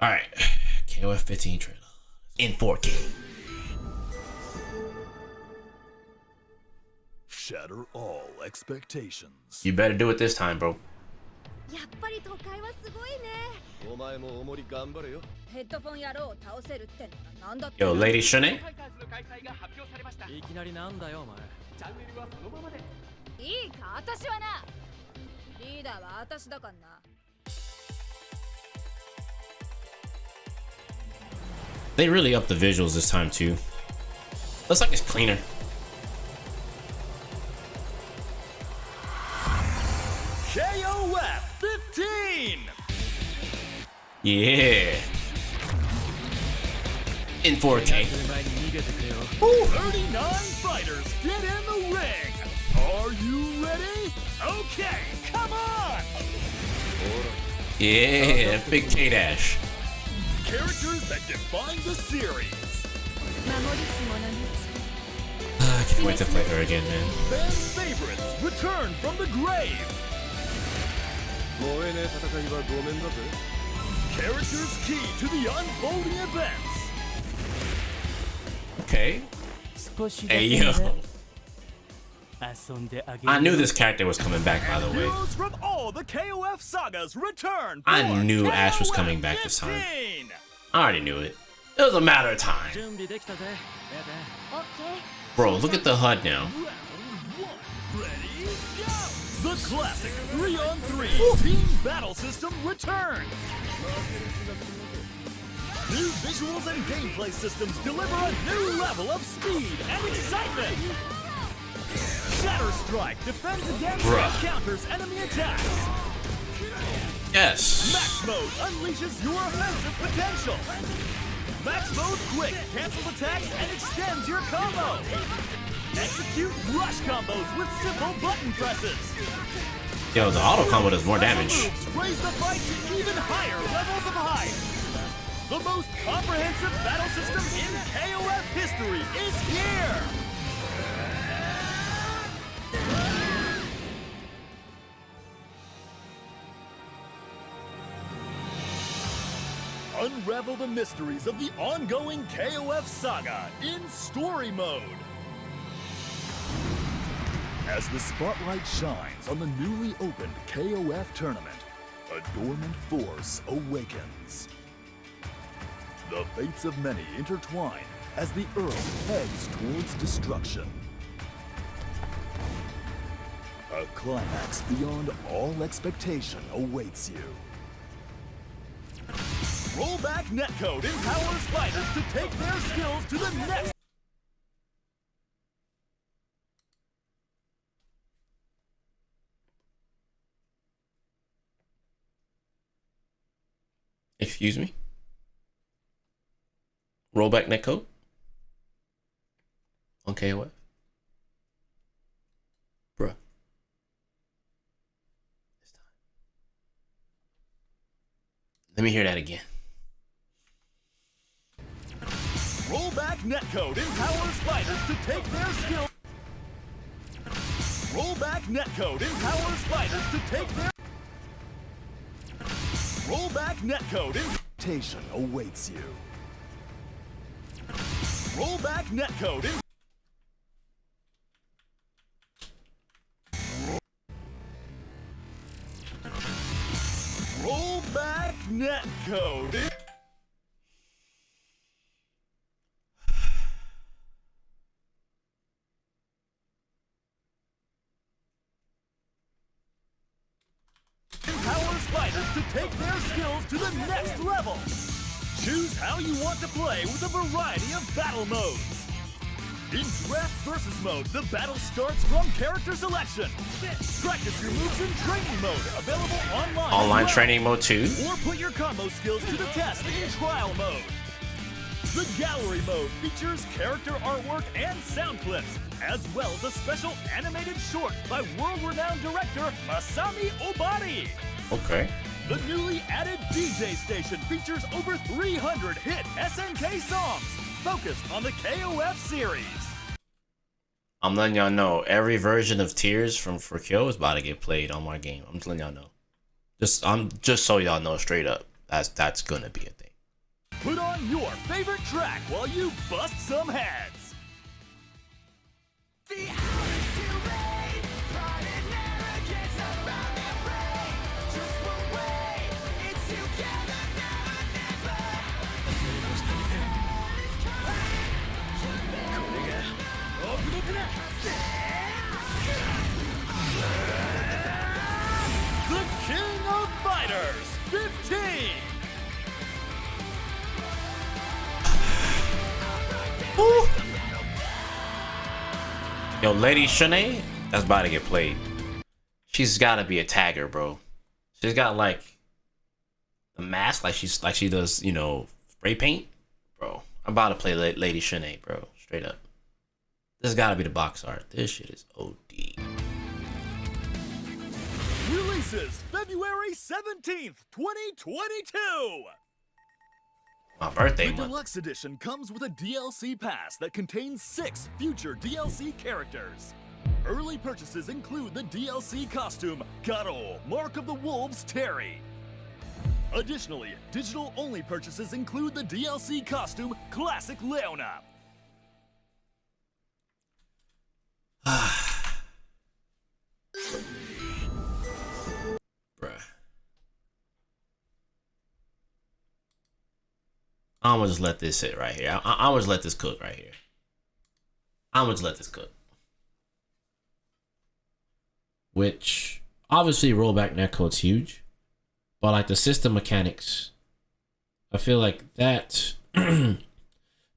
Alright. KOF15 trailer. In 4K. Shatter all expectations. You better do it this time, bro. Yo, Lady Shune? They really upped the visuals this time too. Looks like it's cleaner. KOF15! Yeah. In 4K. 39 fighters get in the ring. Are you ready? Okay, come on! Yeah, big K-Dash. Characters that define the series. I can't wait to play her again, man. Fan favorites return from the grave. Characters key to the unfolding events. Okay. Hey, yo. I knew this character was coming back, by the way. Heroes from all the KOF sagas return. I knew Ash was coming back this time. I already knew it. It was a matter of time. Bro, look at the HUD now. Ready, go! The classic 3-on-3 team battle system returns. New visuals and gameplay systems deliver a new level of speed and excitement. Shatter Strike defends against and counters enemy attacks. Yes. Max Mode unleashes your offensive potential. Max Mode Quick cancels attacks and extends your combo. Execute rush combos with simple button presses. Yo, the auto combo does more damage. Raise the fight to even higher levels of height. The most comprehensive battle system in KOF history is here. Unravel the mysteries of the ongoing KOF saga in story mode. As the spotlight shines on the newly opened KOF tournament, a dormant force awakens. The fates of many intertwine as the Earth heads towards destruction. A climax beyond all expectation awaits you. Rollback netcode empowers fighters to take their skills to the next. Excuse me? Rollback netcode? On KOF? Bruh. This time. Let me hear that again. Rollback netcode empowers fighters to take their skills. Rollback netcode empowers fighters to take their. Rollback netcode invitation awaits you. Rollback netcode in. Rollback netcode. Empowers fighters to take their skills to the next level. Choose how you want to play with a variety of battle modes. In Draft versus mode, the battle starts from character selection. Practice your moves in training mode, available online. Online training mode too? Or put your combo skills to the test in trial mode. The gallery mode features character artwork and sound clips, as well as a special animated short by world-renowned director Masami Obari. Okay. The newly added DJ station features over 300 hit SNK songs focused on the KOF series. I'm letting y'all know every version of Tears from For Kill is about to get played on my game. I'm just letting y'all know. Just so y'all know straight up, that's gonna be a thing. Put on your favorite track while you bust some heads. The hour's too late. Pride and arrogance around their brain. Just one way. It's together now or never. The King of Fighters 15. Ooh. Yo, Lady Shanae, that's about to get played. She's got to be a tagger, bro. She's got like the mask, like she does, you know, spray paint, bro. I'm about to play Lady Shanae, bro. Straight up. This has got to be the box art. This shit is OD. Releases February 17th, 2022. My birthday The month. deluxe edition comes with a DLC pass that contains 6 future DLC characters. Early purchases include the DLC costume Garo, Mark of the Wolves Terry. Additionally, digital-only purchases include the DLC costume Classic Leona. Bruh. I'm gonna just let this sit right here. I'm gonna just let this cook right here. I'm gonna just let this cook. Which, obviously, rollback netcode's huge. But, like, the system mechanics, I feel like that...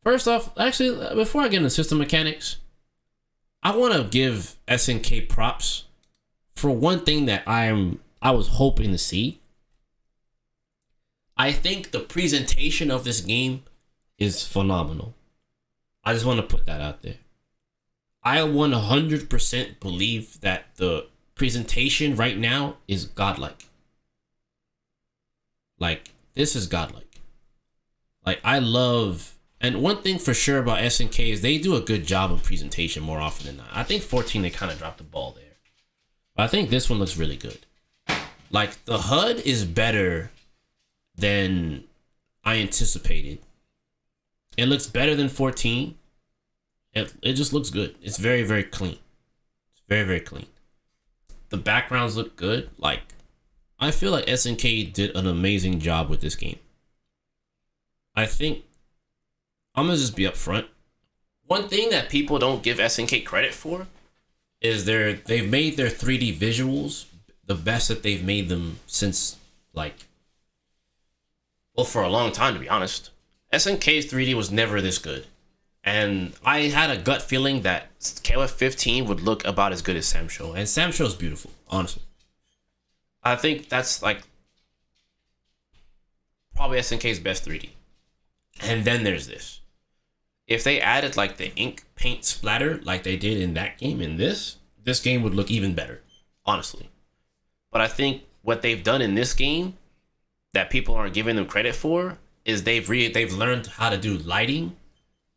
First off, actually, before I get into system mechanics, I want to give SNK props for one thing that I was hoping to see. I think the presentation of this game is phenomenal. I just want to put that out there. I 100% believe that the presentation right now is godlike. Like, this is godlike. Like, I love... And one thing for sure about SNK is they do a good job of presentation more often than not. I think 14, they kind of dropped the ball there. But I think this one looks really good. Like, the HUD is better than I anticipated. It looks better than 14. It just looks good. It's very, very clean. It's very, very clean. The backgrounds look good. Like, I feel like SNK did an amazing job with this game. I think I'm gonna just be upfront. One thing that people don't give SNK credit for is they've made their 3D visuals the best that they've made them since, like, well, for a long time, to be honest. SNK's 3D was never this good. And I had a gut feeling that KOF15 would look about as good as Samsho. And Samsho is beautiful, honestly. I think that's, like, probably SNK's best 3D. And then there's this. If they added, like, the ink paint splatter like they did in that game in this game would look even better, honestly. But I think what they've done in this game that people aren't giving them credit for is they've learned how to do lighting.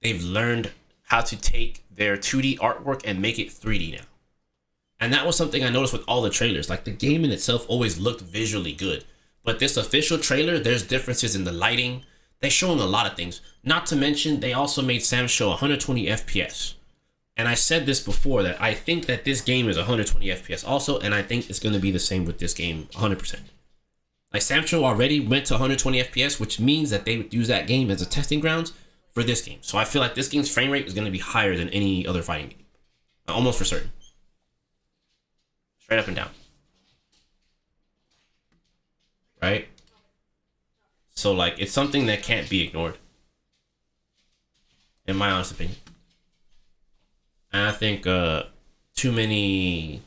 They've learned how to take their 2D artwork and make it 3D now. And that was something I noticed with all the trailers. Like, the game in itself always looked visually good. But this official trailer, there's differences in the lighting. They're showing a lot of things. Not to mention, they also made Samsho 120 FPS. And I said this before, that I think that this game is 120 FPS also, and I think it's going to be the same with this game 100%. Like, Samsho already went to 120 FPS, which means that they would use that game as a testing grounds for this game. So I feel like this game's frame rate is going to be higher than any other fighting game. Almost for certain. Straight up and down. Right? So, like, it's something that can't be ignored. In my honest opinion. And I think too many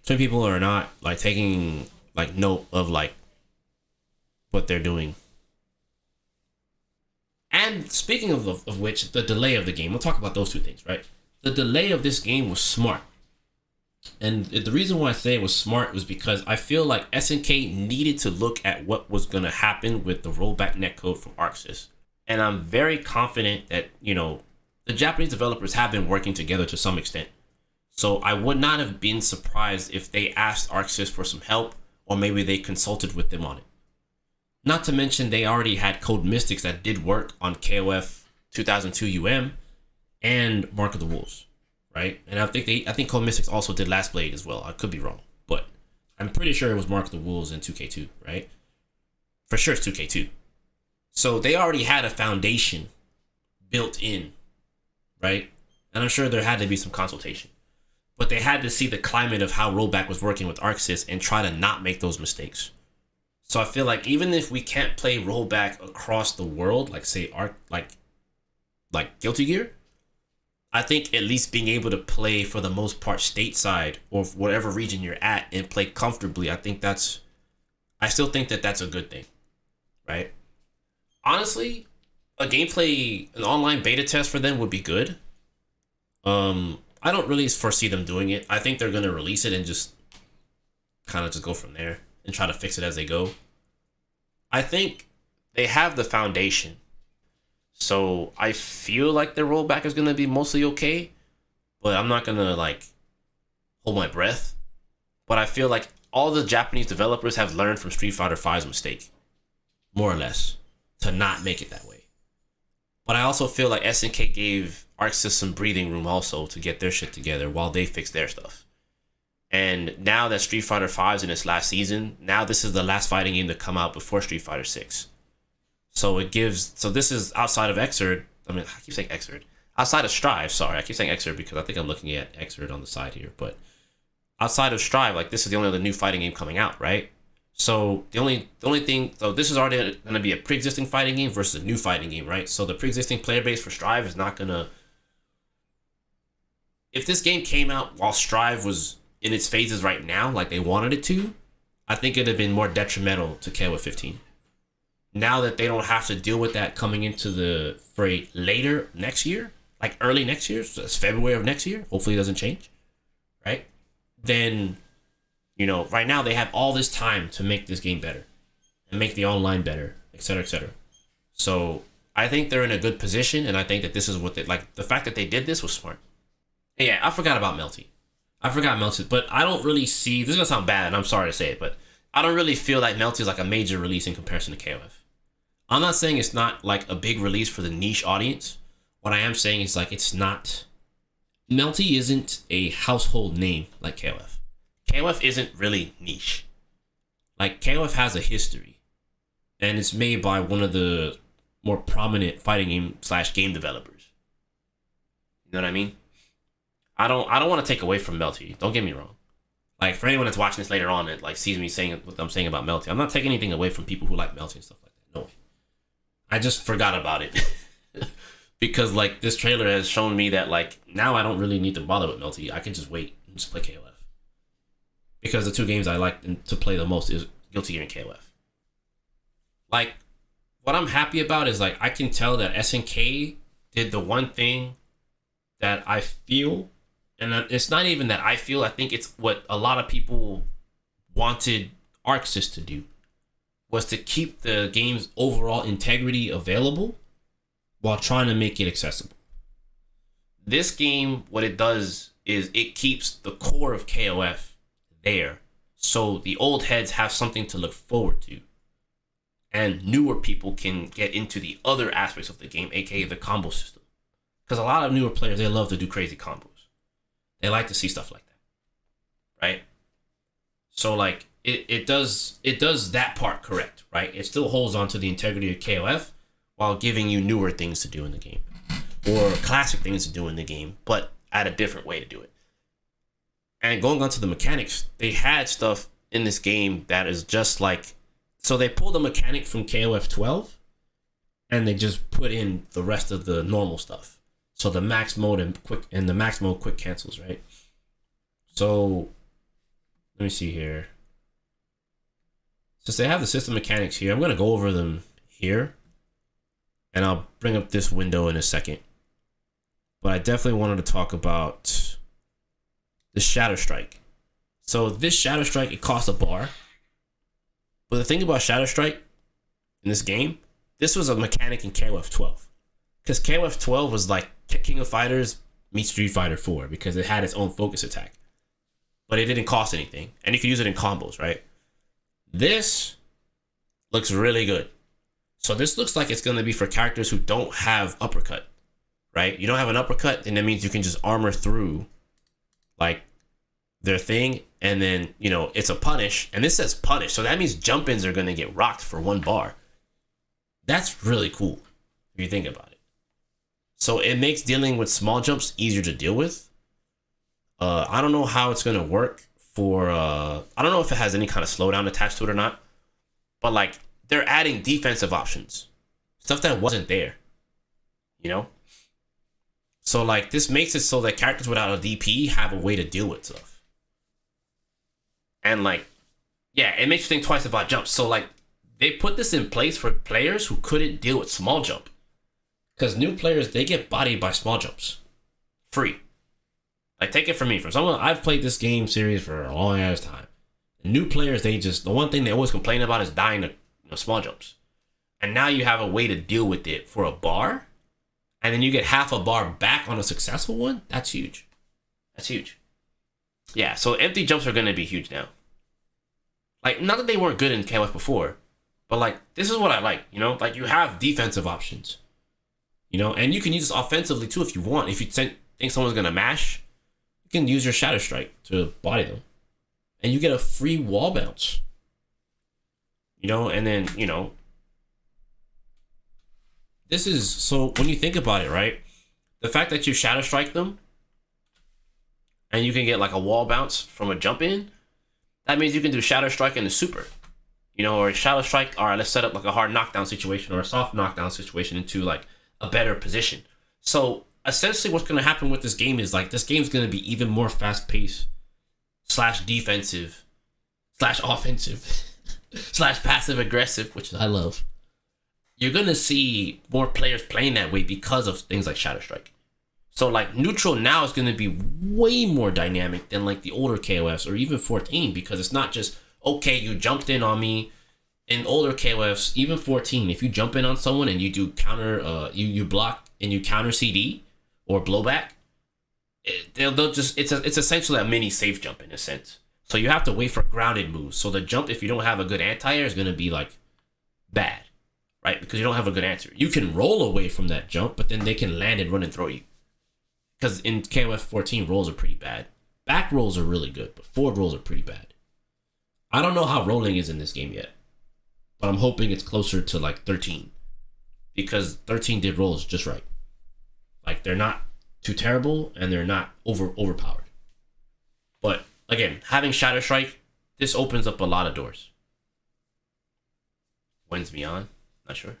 people are not, like, taking, like, note of, like, what they're doing. And speaking of which, the delay of the game, we'll talk about those two things, right? The delay of this game was smart. And the reason why I say it was smart was because I feel like SNK needed to look at what was going to happen with the rollback netcode from ArcSys. And I'm very confident that, you know, the Japanese developers have been working together to some extent. So I would not have been surprised if they asked ArcSys for some help, or maybe they consulted with them on it. Not to mention they already had Code Mystics that did work on KOF 2002 and Mark of the Wolves, right? And I think Code Mystics also did Last Blade as well. I could be wrong, but I'm pretty sure it was Mark of the Wolves and 2K2, right? For sure it's 2K2. So they already had a foundation built in, right? And I'm sure there had to be some consultation. But they had to see the climate of how Rollback was working with ArcSys and try to not make those mistakes. So I feel like even if we can't play Rollback across the world, like say like Guilty Gear, I think at least being able to play for the most part stateside or whatever region you're at and play comfortably, I still think that that's a good thing, right? Honestly, an online beta test for them would be good. I don't really foresee them doing it. I think they're going to release it and just kind of just go from there and try to fix it as they go. I think they have the foundation. So I feel like their rollback is going to be mostly okay, but I'm not going to like hold my breath. But I feel like all the Japanese developers have learned from Street Fighter V's mistake, more or less, to not make it that way. But I also feel like SNK gave ArcSys some breathing room also to get their shit together while they fix their stuff. And now that Street Fighter V's in its last season, now this is the last fighting game to come out before Street Fighter 6. So this is outside of Xrd. I keep saying Xrd. Outside of Strive, sorry. I keep saying Xrd because I think I'm looking at Xrd on the side here. But outside of Strive, like this is the only other new fighting game coming out, right? So the only thing, so this is already going to be a pre-existing fighting game versus a new fighting game, right? So the pre-existing player base for Strive is not going to... If this game came out while Strive was in its phases right now, like they wanted it to, I think it'd have been more detrimental to KOF15. Now that they don't have to deal with that coming into the fray later next year, like early next year, so it's February of next year, hopefully it doesn't change, right? Then... right now they have all this time to make this game better and make the online better, etc., etc. So I think they're in a good position, and I think that this is what they like. The fact that they did this was smart. And yeah, I forgot about Melty. But I don't really see. This is gonna sound bad, and I'm sorry to say it, but I don't really feel like Melty is like a major release in comparison to KOF. I'm not saying it's not like a big release for the niche audience. What I am saying is like it's not. Melty isn't a household name like KOF. KOF isn't really niche. Like, KOF has a history. And it's made by one of the more prominent fighting game/game developers. You know what I mean? I don't want to take away from Melty. Don't get me wrong. Like, for anyone that's watching this later on that like sees me saying what I'm saying about Melty, I'm not taking anything away from people who like Melty and stuff like that. No. I just forgot about it. Because like this trailer has shown me that like now I don't really need to bother with Melty. I can just wait and just play KOF. Because the two games I like to play the most is Guilty Gear and KOF. Like, what I'm happy about is like I can tell that SNK did the one thing that I feel, and it's not even that I feel, I think it's what a lot of people wanted ArcSys to do, was to keep the game's overall integrity available while trying to make it accessible. This game, what it does is it keeps the core of KOF there, so the old heads have something to look forward to, and newer people can get into the other aspects of the game, aka the combo system. Because a lot of newer players, they love to do crazy combos. They like to see stuff like that, right? So like it does that part correct, right? It still holds on to the integrity of KOF while giving you newer things to do in the game, or classic things to do in the game, but at a different way to do it. And going on to the mechanics, they had stuff in this game that is just like... So they pulled a mechanic from KOF 12, and they just put in the rest of the normal stuff. So the max mode and the max mode quick cancels, right? So let me see here. Since they have the system mechanics here, I'm going to go over them here, and I'll bring up this window in a second. But I definitely wanted to talk about the Shatter Strike. So this Shatter Strike, it costs a bar. But the thing about Shatter Strike in this game, this was a mechanic in KOF 12. Because KOF 12 was like King of Fighters meets Street Fighter 4, because it had its own focus attack. But it didn't cost anything. And you could use it in combos, right? This Looks really good. So this looks like it's going to be for characters who don't have uppercut, right? You don't have an uppercut, and that means you can just armor through like their thing, and then, you know, it's a punish, and this says punish, so that means jump-ins are going to get rocked for 1 bar. That's really cool if you think about it. So it makes dealing with small jumps easier to deal with. I don't know how it's going to work for I don't know if it has any kind of slowdown attached to it or not, but like they're adding defensive options, stuff that wasn't there, you know. So like this makes it so that characters without a DP have a way to deal with stuff. And like, yeah, it makes you think twice about jumps. So like they put this in place for players who couldn't deal with small jump, because new players, they get bodied by small jumps free. Like, take it from me, from someone, I've played this game series for a long ass time. New players, they just, the one thing they always complain about is dying to, you know, small jumps. And now you have a way to deal with it for a bar, and then you get half a bar back on a successful one. That's huge. That's huge. Yeah, so empty jumps are going to be huge now. Like, not that they weren't good in KOF before, but like, this is what I like, you know? Like, you have defensive options, you know? And you can use this offensively too if you want. If you think someone's going to mash, you can use your Shatter Strike to body them. And you get a free wall bounce. You know, and then, you know, this is, so when you think about it, right? The fact that you Shatter Strike them, and you can get like a wall bounce from a jump in, that means you can do Shatter Strike in the super. You know, or Shatter Strike, all right, let's set up like a hard knockdown situation or a soft knockdown situation into like a better position. So essentially what's going to happen with this game is like, this game's going to be even more fast paced / defensive / offensive / passive aggressive, which I love. You're going to see more players playing that way because of things like Shatter Strike. So like neutral now is going to be way more dynamic than like the older KOFs or even 14, because it's not just, okay, you jumped in on me. In older KOFs, even 14, if you jump in on someone and you do counter, you block and you counter CD or blowback, they'll just, it's essentially a mini safe jump in a sense. So you have to wait for grounded moves. So the jump, if you don't have a good anti-air, is going to be like bad, right? Because you don't have a good answer. You can roll away from that jump, but then they can land and run and throw you. Because in KOF 14, rolls are pretty bad. Back rolls are really good, but forward rolls are pretty bad. I don't know how rolling is in this game yet, but I'm hoping it's closer to like 13, because 13 did rolls just right. Like, they're not too terrible and they're not overpowered. But again, having Shatter Strike, this opens up a lot of doors. When's me on? Not sure.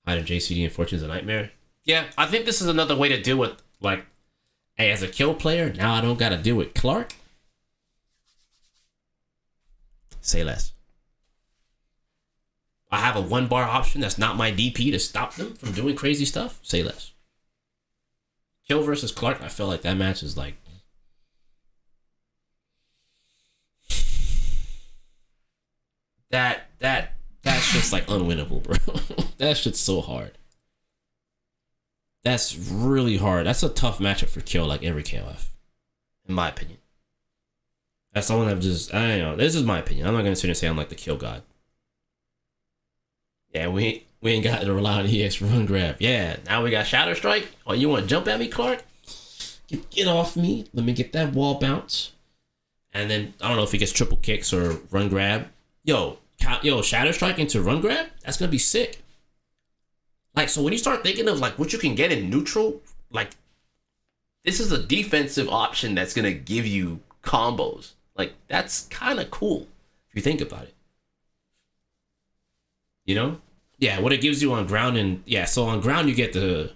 Hide of JCD and Fortune's a nightmare. Yeah, I think this is another way to deal with, like, hey, as a kill player, now I don't gotta deal with Clark. Say less. I have a 1 bar option that's not my DP to stop them from doing crazy stuff. Say less. Kill versus Clark, I feel like that match is like, that's just like unwinnable, bro. That shit's so hard. That's really hard. That's a tough matchup for Kill, like every KOF, in my opinion. That's someone I've just, I don't know. This is my opinion. I'm not gonna sit here and say I'm like the kill god. Yeah, we ain't got to rely on EX run grab. Yeah, now we got Shatter Strike. Oh, you want to jump at me, Clark? Get off me. Let me get that wall bounce. And then I don't know if he gets triple kicks or run grab. Yo, Shatter Strike into run grab. That's gonna be sick. Like, so when you start thinking of like what you can get in neutral, like, this is a defensive option that's gonna give you combos. Like, that's kind of cool if you think about it. You know? Yeah, what it gives you on ground, and yeah, so on ground you get the,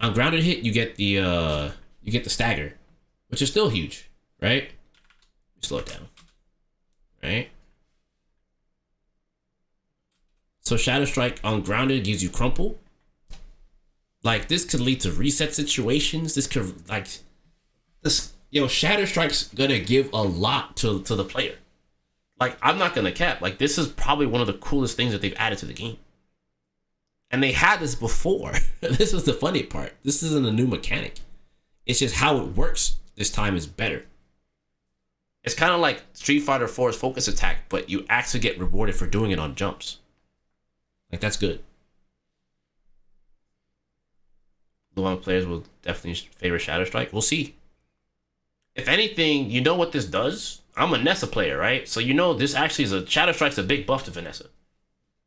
on grounded hit you get the stagger, which is still huge, right? Slow it down. Right? So Shatter Strike on grounded gives you crumple. Like, this could lead to reset situations. This could, like, this, Shatter Strike's gonna give a lot to the player. Like, I'm not gonna cap. Like, this is probably one of the coolest things that they've added to the game. And they had this before. This was the funny part. This isn't a new mechanic. It's just how it works this time is better. It's kind of like Street Fighter 4's focus attack, but you actually get rewarded for doing it on jumps. Like, that's good. Luan players will definitely favor Shatter Strike. We'll see. If anything, you know what this does? I'm a Nessa player, right? So you know this actually is Shatter Strike's a big buff to Vanessa.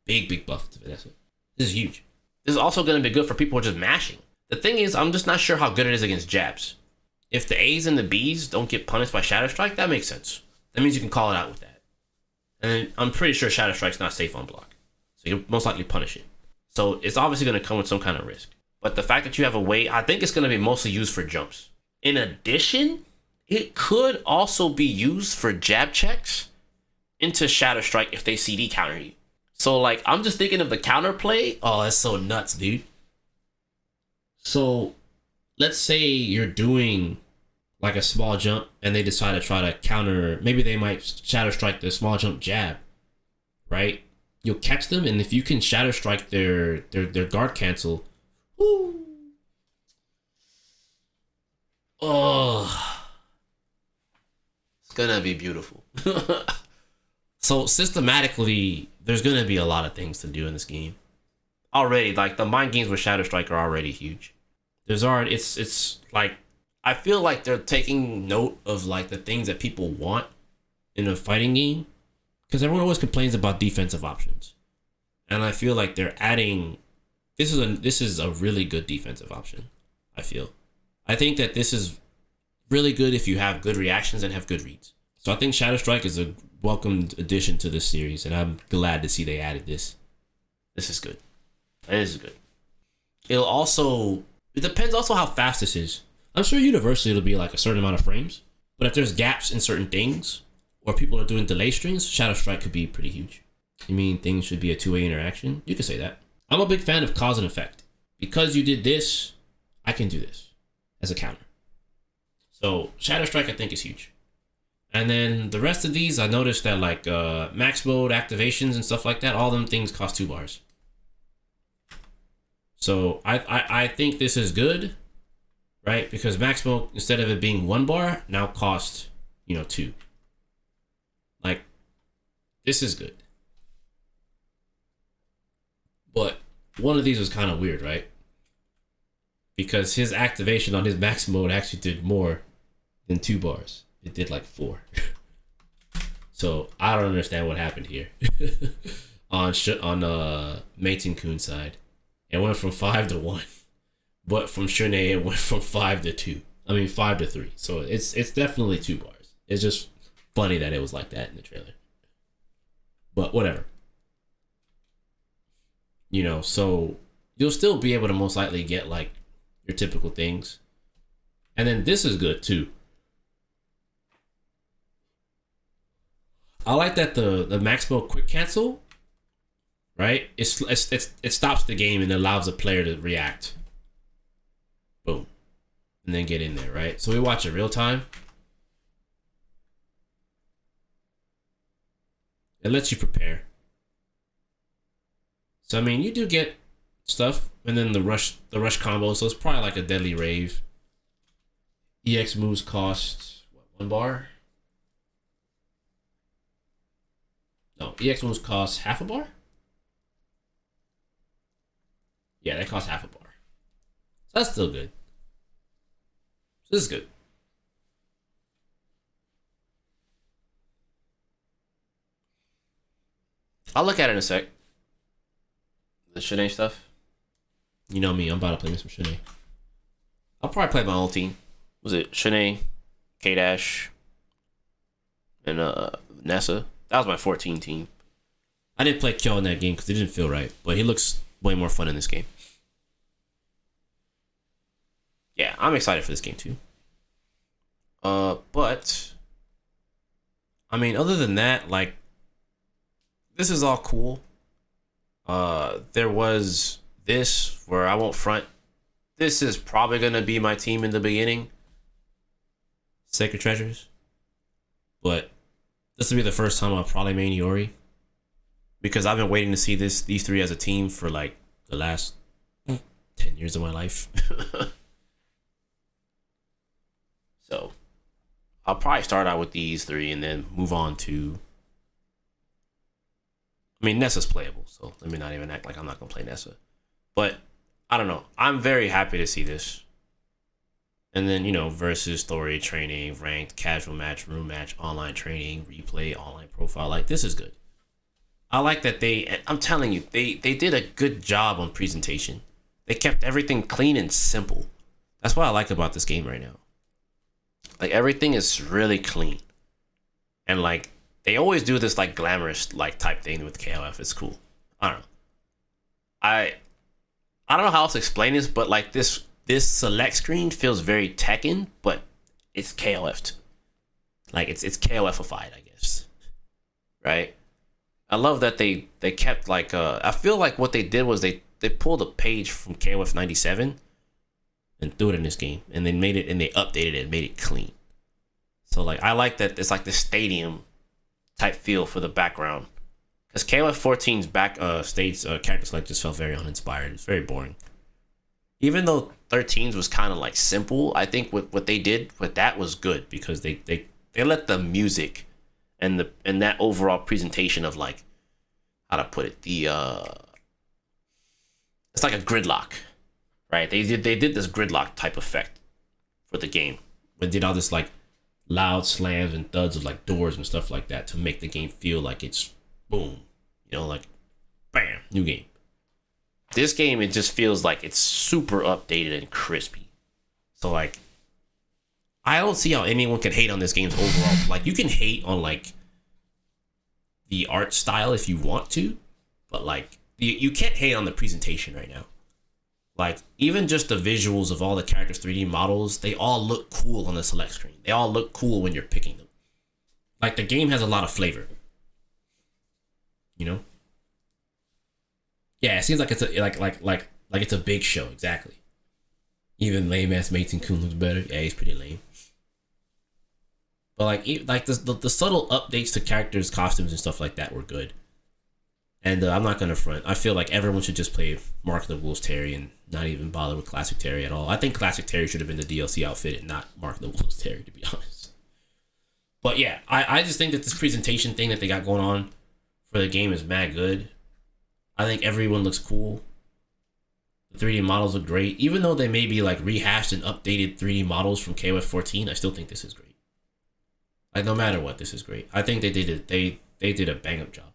Big buff to Vanessa. This is huge. This is also going to be good for people who are just mashing. The thing is, I'm just not sure how good it is against jabs. If the A's and the B's don't get punished by Shatter Strike, that makes sense. That means you can call it out with that. And I'm pretty sure Shatter Strike's not safe on block. So you'll most likely punish it. So it's obviously going to come with some kind of risk. But the fact that you have a way, I think it's going to be mostly used for jumps. In addition, it could also be used for jab checks into Shatter Strike if they CD counter you. So, like, I'm just thinking of the counterplay. Oh, that's so nuts, dude. So, let's say you're doing, like, a small jump, and they decide to try to counter. Maybe they might Shatter Strike the small jump jab, right? You'll catch them, and if you can Shatter Strike their guard cancel, woo. Oh, it's gonna be beautiful. So systematically, there's gonna be a lot of things to do in this game. Already, like the mind games with Shatter Strike are already huge. There's already it's like I feel like they're taking note of like the things that people want in a fighting game, because everyone always complains about defensive options, and I feel like they're adding. This is a really good defensive option. I think that this is really good if you have good reactions and have good reads. So I think Shatter Strike is a welcomed addition to this series, and I'm glad to see they added this. This is good. This is good. It depends also how fast this is. I'm sure universally it'll be like a certain amount of frames, but if there's gaps in certain things, or people are doing delay strings, Shatter Strike could be pretty huge. You mean things should be a two-way interaction? You could say that. I'm a big fan of cause and effect. Because you did this, I can do this as a counter. So Shatter Strike I think is huge. And then the rest of these, I noticed that like max mode activations and stuff like that, all them things cost 2 bars. So I think this is good, right? Because max mode, instead of it being 1 bar, now costs, 2. Like, this is good. But one of these was kind of weird, right? Because his activation on his max mode actually did more than 2 bars. It did like 4. So I don't understand what happened here. on Meitenkun side, it went from 5 to 1, but from Shune it went from 5 to 2. I mean 5 to 3. So it's definitely 2 bars. It's just funny that it was like that in the trailer. But whatever. So you'll still be able to most likely get like your typical things. And then this is good too. I like that the max mode quick cancel, right? It stops the game and allows the player to react. Boom. And then get in there, right? So we watch it real time. It lets you prepare. So I mean, you do get stuff, and then the rush combo. So it's probably like a deadly rave. EX moves cost what, 1 bar? No, EX moves cost half a bar. Yeah, that costs half a bar. So that's still good. So this is good. I'll look at it in a sec. The Shine stuff. You know me, I'm about to play me some Shine. I'll probably play my own team. Was it Shine, K-Dash, and Nessa? That was my 14 team. I didn't play Kyo in that game because it didn't feel right, but he looks way more fun in this game. Yeah, I'm excited for this game too. But I mean, other than that, like, this is all cool. There was this where I won't front. This is probably gonna be my team in the beginning. Sacred Treasures. But this will be the first time I'll probably main Iori. Because I've been waiting to see these 3 as a team for like the last 10 years of my life. So I'll probably start out with these 3 and then move on to. I mean, Nessa's playable, so let me not even act like I'm not gonna play Nessa. But I don't know. I'm very happy to see this. And then, versus story, training, ranked, casual match, room match, online training, replay, online profile. Like, this is good. I like that I'm telling you, they did a good job on presentation. They kept everything clean and simple. That's what I like about this game right now. Like, everything is really clean. And, like, they always do this, like, glamorous, like, type thing with KOF. It's cool. I don't know. I don't know how else to explain this, but, like, this select screen feels very Tekken, but it's KOF. Like, it's KOF-ified, I guess. Right? I love that they kept, like, I feel like what they did was they pulled a page from KOF 97 and threw it in this game, and they made it, and they updated it and made it clean. So, like, I like that it's like the stadium type feel for the background. Because KOF 14's stage character select just felt very uninspired. It's very boring. Even though 13's was kind of like simple, I think what they did with that was good, because they let the music and that overall presentation of, like, how to put it, it's like a gridlock, right? They did this gridlock type effect for the game. They did all this, like, loud slams and thuds of, like, doors and stuff like that to make the game feel like it's boom, like, bam, new game. This game, it just feels like it's super updated and crispy. So, like, I don't see how anyone can hate on this game's overall. Like, you can hate on, like, the art style if you want to, but, like, you can't hate on the presentation right now. Like, even just the visuals of all the characters' 3D models, they all look cool on the select screen. They all look cool when you're picking them. Like, the game has a lot of flavor. Yeah, it seems like it's like it's a big show, exactly. Even lame ass Mason Kun looks better. Yeah, he's pretty lame. But like the subtle updates to characters' costumes and stuff like that were good. And I'm not gonna front. I feel like everyone should just play Mark of the Wolves Terry and not even bother with Classic Terry at all. I think Classic Terry should have been the DLC outfit and not Mark of the Wolves Terry, to be honest. But yeah, I just think that this presentation thing that they got going on for the game is mad good. I think everyone looks cool. The 3D models look great. Even though they may be, like, rehashed and updated 3D models from KOF 14, I still think this is great. Like, no matter what, this is great. I think they did a bang up job.